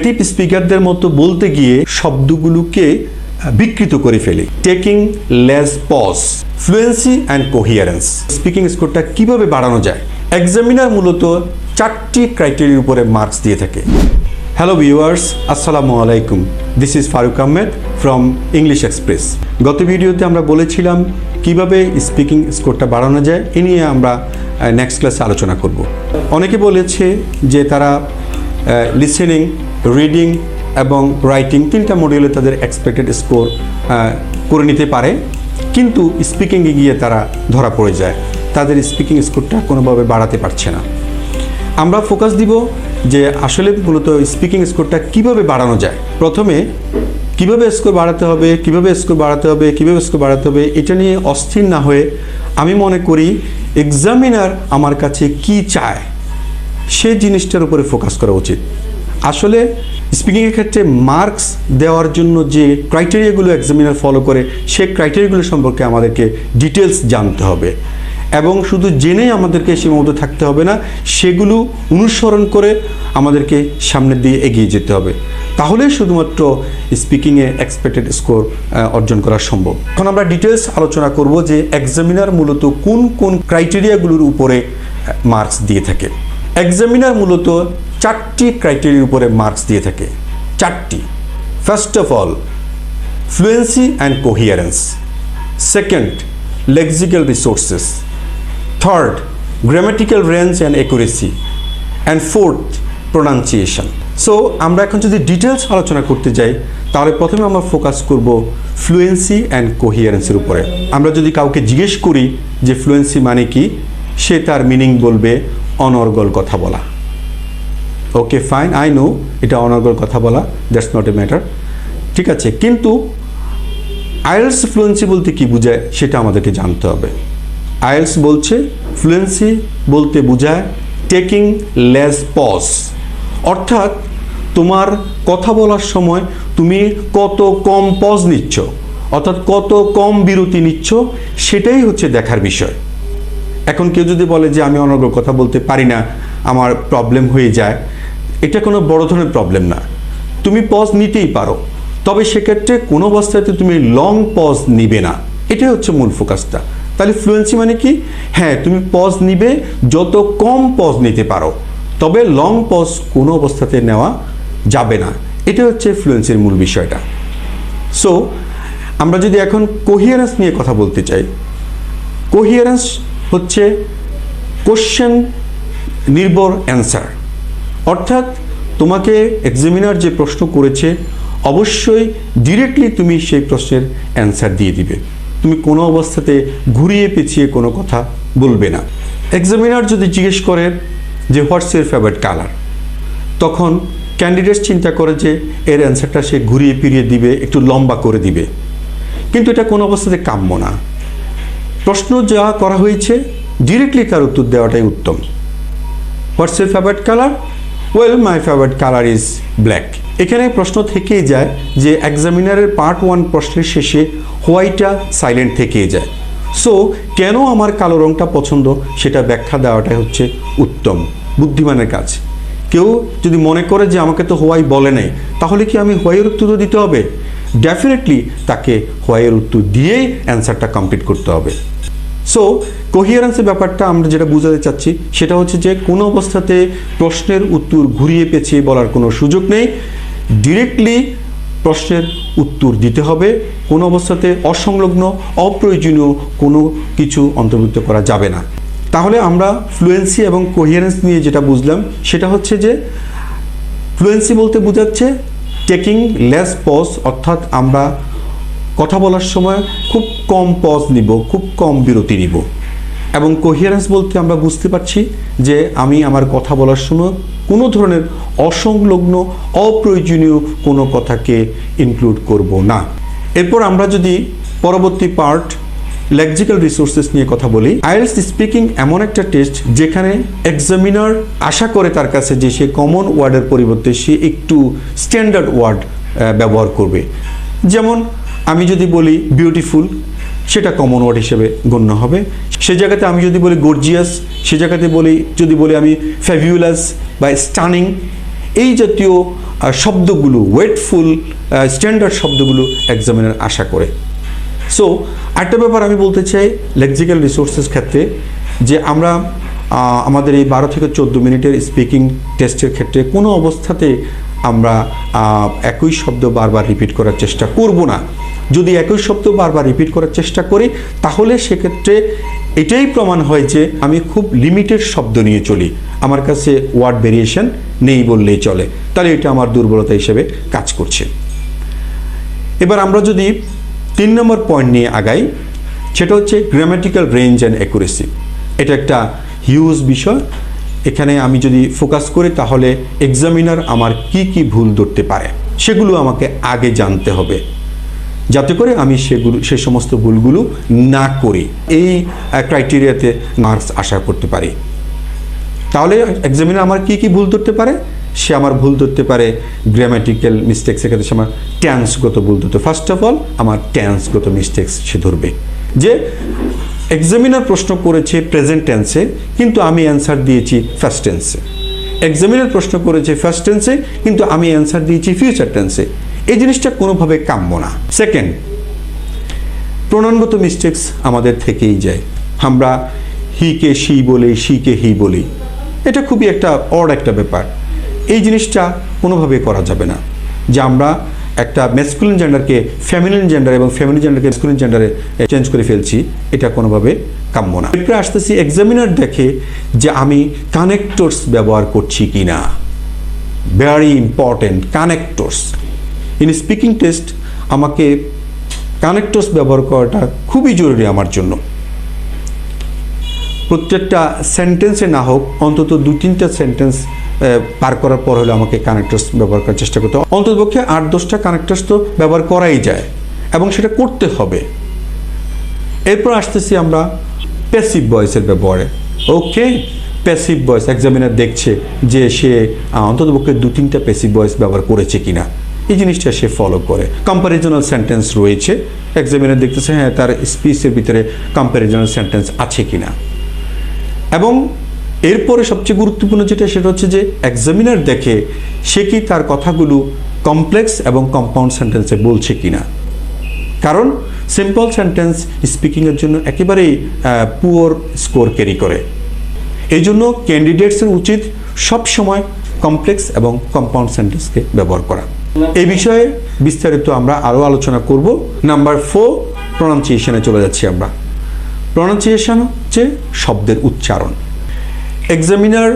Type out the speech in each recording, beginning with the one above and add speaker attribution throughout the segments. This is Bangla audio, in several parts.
Speaker 1: নেটিভ স্পিকারদের মতো বলতে গিয়ে শব্দগুলোকে বিকৃত করে ফেলি। Taking less pause, fluency and coherence. Speaking স্কোরটা কিভাবে বাড়ানো যায়? এক্সামিনার মূলত 4টি ক্রাইটেরিয়ার উপরে মার্কস দিয়ে থাকে। হ্যালো ভিউয়ার্স, আসসালামু আলাইকুম। This is Faruk Ahmed from English Express. গত ভিডিওতে আমরা বলেছিলাম কিভাবে স্পিকিং স্কোরটা বাড়ানো যায়, এ নিয়ে আমরা নেক্সট ক্লাসে আলোচনা করব। অনেকে বলেছে যে তারা লিসেনিং, রিডিং এবং রাইটিং 3টা মডিউলে তাদের এক্সপেক্টেড স্কোর করে নিতে পারে, কিন্তু স্পিকিংয়ে গিয়ে তারা ধরা পড়ে যায়, তাদের স্পিকিং স্কোরটা কোনোভাবে বাড়াতে পারছে না। আমরা ফোকাস দিব যে আসলে মূলত স্পিকিং স্কোরটা কিভাবে বাড়ানো যায়। প্রথমে কিভাবে স্কোর বাড়াতে হবে, এটা নিয়ে অস্থির না হয়ে আমি মনে করি এক্সামিনার আমার কাছে কি চায় সেই জিনিসটার উপরে ফোকাস করা উচিত। আসলে স্পিকিংয়ের ক্ষেত্রে মার্কস দেওয়ার জন্য যে ক্রাইটেরিয়াগুলো এক্সামিনার ফলো করে, সেই ক্রাইটেরিয়াগুলো সম্পর্কে আমাদেরকে ডিটেলস জানতে হবে এবং শুধু জেনেই আমাদেরকে সীমাবদ্ধ থাকতে হবে না, সেগুলো অনুসরণ করে আমাদেরকে সামনের দিকে এগিয়ে যেতে হবে। তাহলে শুধুমাত্র স্পিকিংয়ে এক্সপেক্টেড স্কোর অর্জন করা সম্ভব। এখন আমরা ডিটেলস আলোচনা করব যে এক্সামিনার মূলত কোন কোন ক্রাইটেরিয়াগুলোর উপরে মার্কস দিয়ে থাকে। এক্সামিনার মূলত 4টি ক্রাইটেরিয়ার উপরে মার্কস দিয়ে থাকে। 4টি। First of all, fluency and coherence. Second, lexical resources. Third, grammatical range and accuracy. And fourth, pronunciation. So আমরা এখন যদি ডিটেলস আলোচনা করতে যাই, তাহলে প্রথমে আমরা ফোকাস করব ফ্লুয়েন্সি অ্যান্ড কোহিয়ারেন্সের উপরে। আমরা যদি কাউকে জিজ্ঞেস করি যে ফ্লুয়েন্সি মানে কি, সে তার মিনিং বলবে অনর্গল কথা বলা। ওকে ফাইন, আই নো এটা অনর্গল কথা বলা, দ্যাটস নট এ ম্যাটার, ঠিক আছে। কিন্তু আইএলস ফ্লুয়েন্সি বলতে কি বোঝায় সেটা আমাদেরকে জানতে হবে। আইএলস বলছে ফ্লুয়েন্সি বলতে বোঝায় টেকিং লেস পজ, অর্থাৎ তোমার কথা বলার সময় তুমি কত কম পজ নিচ্ছ, অর্থাৎ কত কম বিরতি নিচ্ছ, সেটাই হচ্ছে দেখার বিষয়। এখন কেউ যদি বলে যে আমি অনর্গল কথা বলতে পারি না, আমার প্রবলেম হয়ে যায়, এটা কোনো বড় ধরনের প্রবলেম না, তুমি পজ নিতেই পারো, তবে সেক্ষেত্রে কোনো অবস্থাতে তুমি লং পজ নিবে না, এটাই হচ্ছে মূল ফোকাসটা। তাহলে ফ্লুয়েন্সি মানে কি? হ্যাঁ, তুমি পজ নিবে, যত কম পজ নিতে পারো, তবে লং পজ কোনো অবস্থাতে নেওয়া যাবে না, এটা হচ্ছে ফ্লুয়েন্সির মূল বিষয়টা। সো আমরা যদি এখন কোহিয়ারেন্স নিয়ে কথা বলতে চাই, কোহিয়ারেন্স হচ্ছে কোশ্চেন নির্ভর অ্যান্সার, অর্থাৎ তোমাকে এক্সামিনার যে প্রশ্ন করেছে অবশ্যই ডিরেক্টলি তুমি সেই প্রশ্নের অ্যান্সার দিয়ে দিবে, তুমি কোনো অবস্থাতে ঘুরিয়ে পেঁচিয়ে কোনো কথা বলবে না। এক্সামিনার যদি জিজ্ঞেস করে যে হোয়াটস ইউর ফেভারিট কালার, তখন ক্যান্ডিডেট চিন্তা করে যে এর অ্যান্সারটা সে ঘুরিয়ে ফিরিয়ে দিবে, একটু লম্বা করে দিবে, কিন্তু এটা কোনো অবস্থাতে কাম্য না। প্রশ্ন যা করা হয়েছে ডিরেক্টলি তার উত্তর দেওয়াটাই উত্তম। What's your favourite colour? Well, my favourite colour is black. এখানে প্রশ্ন থেকেই যায় যে এক্সামিনারের পার্ট 1 প্রশ্নের শেষে হোয়াইটটা সাইলেন্ট থেকেই যায়। সো কেন আমার কালো রঙটা পছন্দ সেটা ব্যাখ্যা দেওয়াটাই হচ্ছে উত্তম, বুদ্ধিমানের কাজ। কেউ যদি মনে করে যে আমাকে তো হোয়াই বলে নাই, তাহলে কি আমি হোয়াইয়ের উত্তর দিতে হবে? ডেফিনেটলি তাকে হোয়াইয়ের উত্তর দিয়েই অ্যান্সারটা কমপ্লিট করতে হবে। সো কোহিয়ারেন্সের ব্যাপারটা আমরা যেটা বোঝাতে চাচ্ছি সেটা হচ্ছে যে কোনো অবস্থাতে প্রশ্নের উত্তর ঘুরিয়ে পেঁচিয়ে বলার কোনো সুযোগ নেই, ডিরেক্টলি প্রশ্নের উত্তর দিতে হবে, কোনো অবস্থাতে অসংলগ্ন অপ্রয়োজনীয় কোনো কিছু অন্তর্ভুক্ত করা যাবে না। তাহলে আমরা ফ্লুয়েন্সি এবং কোহিয়ারেন্স নিয়ে যেটা বুঝলাম সেটা হচ্ছে যে ফ্লুয়েন্সি বলতে বোঝাচ্ছে টেকিং লেস পজ, অর্থাৎ আমরা কথা বলার সময় খুব কম পজ নিব, খুব কম বিরতি নিব। এবং কোহিয়ারেন্স বলতে আমরা বুঝতে পারছি যে আমি আমার কথা বলার সময় কোনো ধরনের অসংলগ্ন অপ্রয়োজনীয় কোনো কথাকে ইনক্লুড করব না। এরপর আমরা যদি পরবর্তী পার্ট লেক্সিক্যাল রিসোর্সেস নিয়ে কথা বলি। আইএলস স্পিকিং এমন একটা টেস্ট যেখানে এক্সামিনার আশা করে তার কাছে যে সে কমন ওয়ার্ডের পরিবর্তে সে একটু স্ট্যান্ডার্ড ওয়ার্ড ব্যবহার করবে। যেমন আমি যদি বলি বিউটিফুল, সেটা কমন ওয়ার্ড হিসেবে গণ্য হবে। সে জায়গাতে আমি যদি বলি গর্জিয়াস, সে জায়গাতে যদি বলি আমি ফ্যাবিউলাস বা স্টানিং, এই জাতীয় শব্দগুলো, ওয়েটফুল স্ট্যান্ডার্ড শব্দগুলো এক্সামিনার আশা করে। সো একটা ব্যাপার আমি বলতে চাই লেক্সিক্যাল রিসোর্সেস ক্ষেত্রে, যে আমরা আমাদের এই 12 থেকে 14 মিনিটের স্পিকিং টেস্টের ক্ষেত্রে কোনো অবস্থাতে আমরা একই শব্দ বারবার রিপিট করার চেষ্টা করব না। যদি একই শব্দ বারবার রিপিট করার চেষ্টা করি তাহলে সেক্ষেত্রে এটাই প্রমাণ হয় যে আমি খুব লিমিটেড শব্দ নিয়ে চলি, আমার কাছে ওয়ার্ড ভেরিয়েশন নেই বললেই চলে, তাহলে এটা আমার দুর্বলতা হিসেবে কাজ করছে। এবার আমরা যদি 3 নম্বর পয়েন্ট নিয়ে আগাই, সেটা হচ্ছে গ্রামাটিক্যাল রেঞ্জ অ্যান্ড অ্যাকুরেসি। এটা একটা হিউজ বিষয়। এখানে আমি যদি ফোকাস করি তাহলে এক্সামিনার আমার কি ভুল ধরতে পারে সেগুলো আমাকে আগে জানতে হবে, যাতে করে আমি সে সমস্ত ভুলগুলো না করি, এই ক্রাইটেরিয়াতে মার্কস আশা করতে পারি। তাহলে এক্সামিনার আমার কি ভুল ধরতে পারে, সে আমার ভুল ধরতে পারে গ্রামাটিক্যাল মিস্টেক্সের ক্ষেত্রে সে আমার টেন্সগত ভুল ধরতে, ফার্স্ট অফ অল আমার টেন্সগত মিস্টেক্স সে ধরবে, যে এক্সামিনার প্রশ্ন করেছে প্রেজেন্ট টেন্সে কিন্তু আমি অ্যান্সার দিয়েছি ফার্স্ট টেন্সে, এক্সামিনার প্রশ্ন করেছে ফার্স্ট টেন্সে কিন্তু আমি অ্যান্সার দিয়েছি ফিউচার টেন্সে। এই জিনিসটা কোনোভাবে কাম্য না। সেকেন্ড, প্রণয়নগত মিস্টেক্স আমাদের থেকেই যায়। আমরা হিকে শি বলি, শিকে হি বলি, এটা খুবই একটা অড একটা ব্যাপার। এই জিনিসটা কোনোভাবে করা যাবে না, যে আমরা একটা ম্যাসকুলিন জেন্ডারকে ফেমিনিন জেন্ডার এবং ফেমিনিন জেন্ডারকে ম্যাসকুলিন জেন্ডারে চেঞ্জ করে ফেলছি, এটা কোনোভাবে কাম্য না। এরপরে আসতেছি, এক্সামিনার দেখে যে আমি কানেক্টরস ব্যবহার করছি কি না। Very important, connectors in speaking test. আমাকে কানেক্টরস ব্যবহার করাটা খুবই জরুরি আমার জন্য। প্রত্যেকটা সেন্টেন্সে না হোক অন্তত 2-3টা সেন্টেন্স পার করার পর হলে আমাকে কানেক্টরস ব্যবহার করার চেষ্টা করতে হবে। অন্ততপক্ষে 8-10টা কানেক্টরস তো ব্যবহার করাই যায় এবং সেটা করতে হবে। এরপর আসতেছি আমরা প্যাসিভ ভয়েসের ব্যবহারে। ওকে, প্যাসিভ ভয়েস এক্সামিনার দেখছে যে সে অন্ততপক্ষে 2-3টা প্যাসিভ ভয়েস ব্যবহার করেছে কিনা, এই জিনিসটা সে ফলো করে। কম্প্যারিজনাল সেন্টেন্স রয়েছে, এক্সামিনার দেখতেছে হ্যাঁ তার স্পিচের ভিতরে কম্প্যারিজনাল সেন্টেন্স আছে কিনা। এবং এরপরে সবচেয়ে গুরুত্বপূর্ণ যেটা, সেটা হচ্ছে যে এক্সামিনার দেখে সে কি তার কথাগুলো কমপ্লেক্স এবং কম্পাউন্ড সেন্টেন্সে বলছে কিনা। কারণ সিম্পল সেন্টেন্স স্পিকিংয়ের জন্য একেবারেই পুয়ার স্কোর ক্যারি করে। এই জন্য ক্যান্ডিডেটসের উচিত সবসময় কমপ্লেক্স এবং কম্পাউন্ড সেন্টেন্সকে ব্যবহার করা। এই বিষয়ে বিস্তারিত আমরা আরও আলোচনা করব। নাম্বার 4, প্রনাউন্সিয়েশনে চলে যাচ্ছি আমরা। প্রনাউন্সিয়েশন হচ্ছে শব্দের উচ্চারণ। এক্সামিনার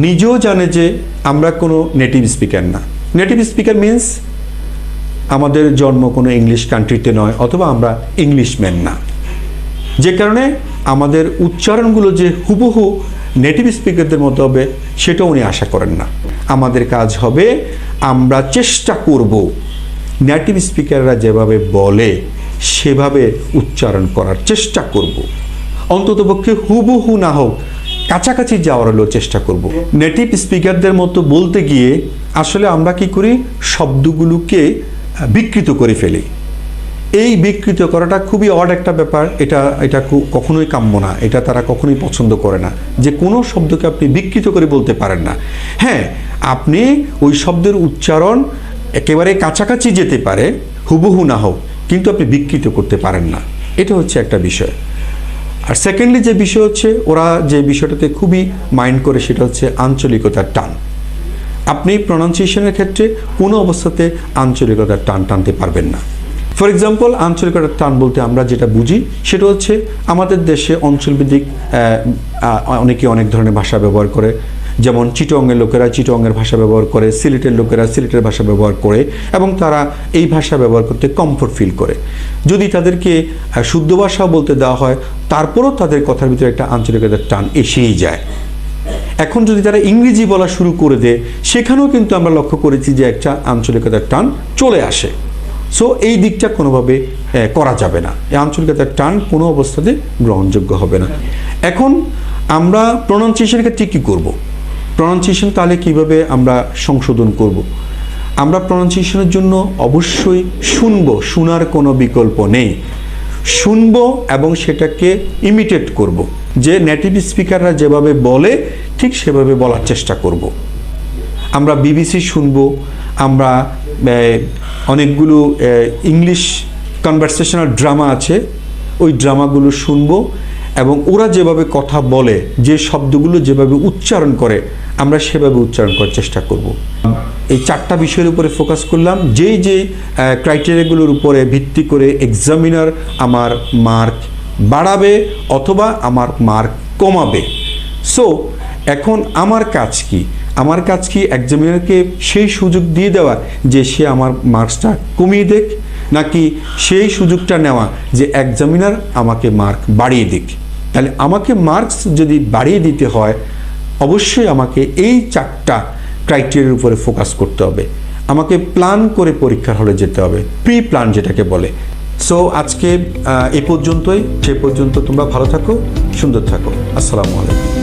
Speaker 1: নিজেও জানে যে আমরা কোনো নেটিভ স্পিকার না। নেটিভ স্পিকার মিন্স আমাদের জন্ম কোনো ইংলিশ কান্ট্রিতে নয়, অথবা আমরা ইংলিশম্যান না, যে কারণে আমাদের উচ্চারণগুলো যে হুবহু নেটিভ স্পিকারদের মতো হবে সেটা উনি আশা করেন না। আমাদের কাজ হবে আমরা চেষ্টা করব নেটিভ স্পিকাররা যেভাবে বলে সেভাবে উচ্চারণ করার চেষ্টা করব, অন্ততপক্ষে হুবহু না হোক কাছাকাছি যাওয়ার হলেও চেষ্টা করব। নেটিভ স্পিকারদের মতো বলতে গিয়ে আসলে আমরা কি করি, শব্দগুলোকে বিকৃত করে ফেলি। এই বিকৃত করাটা খুবই অড একটা ব্যাপার। এটা কখনোই কাম্য না, এটা তারা কখনোই পছন্দ করে না, যে কোনো শব্দকে আপনি বিকৃত করে বলতে পারেন না। হ্যাঁ, আপনি ওই শব্দের উচ্চারণ একেবারে কাছাকাছি যেতে পারে, হুবহু না হোক, কিন্তু আপনি বিকৃত করতে পারেন না। এটা হচ্ছে একটা বিষয়। আর সেকেন্ডলি যে বিষয় হচ্ছে, ওরা যে বিষয়টাতে খুবই মাইন্ড করে সেটা হচ্ছে আঞ্চলিকতার টান। আপনি প্রনাউন্সিয়েশনের ক্ষেত্রে কোনো অবস্থাতে আঞ্চলিকতার টান টানতে পারবেন না। ফর এক্সাম্পল, আঞ্চলিকতার টান বলতে আমরা যেটা বুঝি সেটা হচ্ছে আমাদের দেশে অঞ্চলভিত্তিক অনেকে অনেক ধরনের ভাষা ব্যবহার করে। যেমন চিটংয়ের লোকেরা চিটংয়ের ভাষা ব্যবহার করে, সিলেটের লোকেরা সিলেটের ভাষা ব্যবহার করে, এবং তারা এই ভাষা ব্যবহার করতে কমফোর্ট ফিল করে। যদি তাদেরকে শুদ্ধ ভাষা বলতে দেওয়া হয় তারপরও তাদের কথার ভিতরে একটা আঞ্চলিকতার টান এসেই যায়। এখন যদি তারা ইংরেজি বলা শুরু করে দেয় সেখানেও কিন্তু আমরা লক্ষ্য করেছি যে একটা আঞ্চলিকতার টান চলে আসে। সো এই দিকটা কোনোভাবে করা যাবে না, এই আঞ্চলিকতার টান কোনো অবস্থাতে গ্রহণযোগ্য হবে না। এখন আমরা প্রনাউন্সিয়েশনের ক্ষেত্রে কী করব? প্রনাউন্সিয়েশন তাহলে কীভাবে আমরা সংশোধন করব? আমরা প্রনাউন্সিয়েশনের জন্য অবশ্যই শোনার কোনো বিকল্প নেই। শুনবো এবং সেটাকে ইমিটেট করব, যে নেটিভ স্পিকাররা যেভাবে বলে ঠিক সেভাবে বলার চেষ্টা করব। আমরা বিবিসি শুনবো, আমরা অনেকগুলো ইংলিশ কনভারসেশনাল ড্রামা আছে, ওই ড্রামাগুলো শুনবো এবং ওরা যেভাবে কথা বলে, যে শব্দগুলো যেভাবে উচ্চারণ করে, আমরা সেভাবে উচ্চারণ করার চেষ্টা করব। এই 4টা বিষয়ের উপরে ফোকাস করলাম, যেই ক্রাইটেরিয়াগুলোর উপরে ভিত্তি করে এক্সামিনার আমার মার্ক বাড়াবে অথবা আমার মার্ক কমাবে। সো এখন আমার কাজ কি? আমার কাজ কি এক্সামিনারকে সেই সুযোগ দিয়ে দেওয়া যে সে আমার মার্কসটা কমিয়ে দেখ, নাকি সেই সুযোগটা নেওয়া যে এক্সামিনার আমাকে মার্ক বাড়িয়ে দিক? তাহলে আমাকে মার্কস যদি বাড়িয়ে দিতে হয়, অবশ্যই আমাকে এই 4টা ক্রাইটেরিয়ার উপরে ফোকাস করতে হবে। আমাকে প্ল্যান করে পরীক্ষার হলে যেতে হবে, প্রি প্ল্যান যেটাকে বলে। সো আজকে এ পর্যন্তই। সে পর্যন্ত তোমরা ভালো থাকো, সুন্দর থাকো। আসসালামু আলাইকুম।